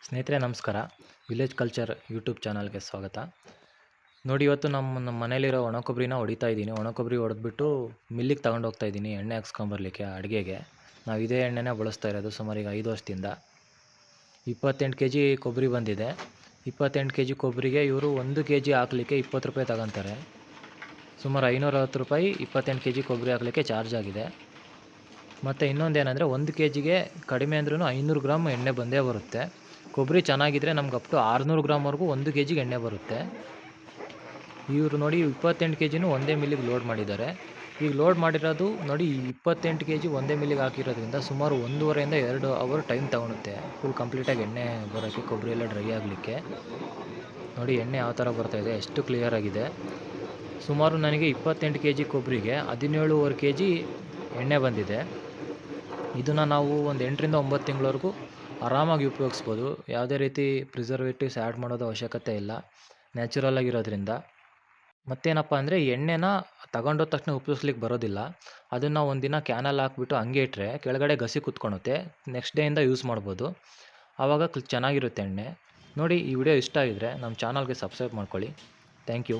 ಸ್ನೇಹಿತರೆ ನಮಸ್ಕಾರ. Village culture YouTube ಚಾನಲ್ಗೆ ಸ್ವಾಗತ. ನೋಡಿ, ಇವತ್ತು ನಮ್ಮ ಮನೇಲಿರೋ ಒಣ ಕೊಬ್ಬರಿನ ಹೊಡಿತಾ ಇದ್ದೀನಿ. ಒಣ ಕೊಬ್ಬರಿ ಹೊಡೆದ್ಬಿಟ್ಟು ಮಿಲ್ಲಿಗೆ ತಗೊಂಡೋಗ್ತಾ ಇದ್ದೀನಿ ಎಣ್ಣೆ ಹಾಕ್ಸ್ಕೊಂಬರ್ಲಿಕ್ಕೆ ಅಡುಗೆಗೆ. ನಾವು ಇದೇ ಎಣ್ಣೆನೇ ಬಳಸ್ತಾ ಇರೋದು ಸುಮಾರು ಈಗ 5 ವರ್ಷದಿಂದ. 28 kg ಕೊಬ್ಬರಿ ಬಂದಿದೆ. 28 kg ಕೊಬ್ಬರಿಗೆ ಇವರು 1 kg ಹಾಕಲಿಕ್ಕೆ 20 ರೂಪಾಯಿ ತಗೊತಾರೆ. ಸುಮಾರು 560 ರೂಪಾಯಿ 28 kg ಕೊಬ್ಬರಿ ಹಾಕಲಿಕ್ಕೆ ಚಾರ್ಜ್ ಆಗಿದೆ. ಮತ್ತು ಇನ್ನೊಂದೇನೆಂದರೆ 1 kgಗೆ ಕಡಿಮೆ ಅಂದ್ರೂ 500 ಗ್ರಾಮ್ ಎಣ್ಣೆ ಬಂದೇ ಬರುತ್ತೆ. ಕೊಬ್ಬರಿ ಚೆನ್ನಾಗಿದ್ದರೆ ನಮ್ಗೆ ಅಪ್ ಟು 600 ಗ್ರಾಮ್ವರೆಗೂ 1 kgಗೆ ಎಣ್ಣೆ ಬರುತ್ತೆ. ಇವರು ನೋಡಿ 28 kgನೂ ಒಂದೇ ಮಿಲ್ಲಿಗೆ ಲೋಡ್ ಮಾಡಿದ್ದಾರೆ. ಈಗ ಲೋಡ್ ಮಾಡಿರೋದು ನೋಡಿ 28 kg ಒಂದೇ ಮಿಲ್ಲಿಗೆ ಹಾಕಿರೋದ್ರಿಂದ ಸುಮಾರು 1.5 ಇಂದ 2 ಅವರ್ ಟೈಮ್ ತಗೊಳುತ್ತೆ ಫುಲ್ ಕಂಪ್ಲೀಟಾಗಿ ಎಣ್ಣೆ ಬರೋಕ್ಕೆ, ಕೊಬ್ಬರಿ ಎಲ್ಲ ಡ್ರೈ ಆಗಲಿಕ್ಕೆ. ನೋಡಿ ಎಣ್ಣೆ ಯಾವ ಥರ ಬರ್ತಾಯಿದೆ, ಎಷ್ಟು ಕ್ಲಿಯರ್ ಆಗಿದೆ. ಸುಮಾರು ನನಗೆ 28 kg ಕೊಬ್ಬರಿಗೆ 17.5 kg ಎಣ್ಣೆ ಬಂದಿದೆ. ಇದನ್ನು ನಾವು ಒಂದು 8 ರಿಂದ 9 ತಿಂಗಳವರೆಗೂ ಆರಾಮಾಗಿ ಉಪಯೋಗಿಸ್ಬೋದು. ಯಾವುದೇ ರೀತಿ ಪ್ರಿಸರ್ವೇಟಿವ್ಸ್ ಆ್ಯಡ್ ಮಾಡೋದು ಅವಶ್ಯಕತೆ ಇಲ್ಲ, ನ್ಯಾಚುರಲ್ ಆಗಿರೋದ್ರಿಂದ. ಮತ್ತೇನಪ್ಪ ಅಂದರೆ ಈ ಎಣ್ಣೆನ ತಗೊಂಡೋದ ತಕ್ಷಣ ಉಪಯೋಗಿಸ್ಲಿಕ್ಕೆ ಬರೋದಿಲ್ಲ. ಅದನ್ನು ಒಂದಿನ ಕ್ಯಾನಲ್ಲಿ ಹಾಕ್ಬಿಟ್ಟು ಹಂಗೆ ಇಟ್ಟರೆ ಕೆಳಗಡೆ ಗಸಿ ಕುತ್ಕೊಳುತ್ತೆ. ನೆಕ್ಸ್ಟ್ ಡೇಯಿಂದ ಯೂಸ್ ಮಾಡ್ಬೋದು. ಆವಾಗ ಚೆನ್ನಾಗಿರುತ್ತೆ ಎಣ್ಣೆ. ನೋಡಿ, ಈ ವಿಡಿಯೋ ಇಷ್ಟ ಆಗಿದ್ರೆ ನಮ್ಮ ಚಾನಲ್ಗೆ ಸಬ್ಸ್ಕ್ರೈಬ್ ಮಾಡ್ಕೊಳ್ಳಿ. Thank you.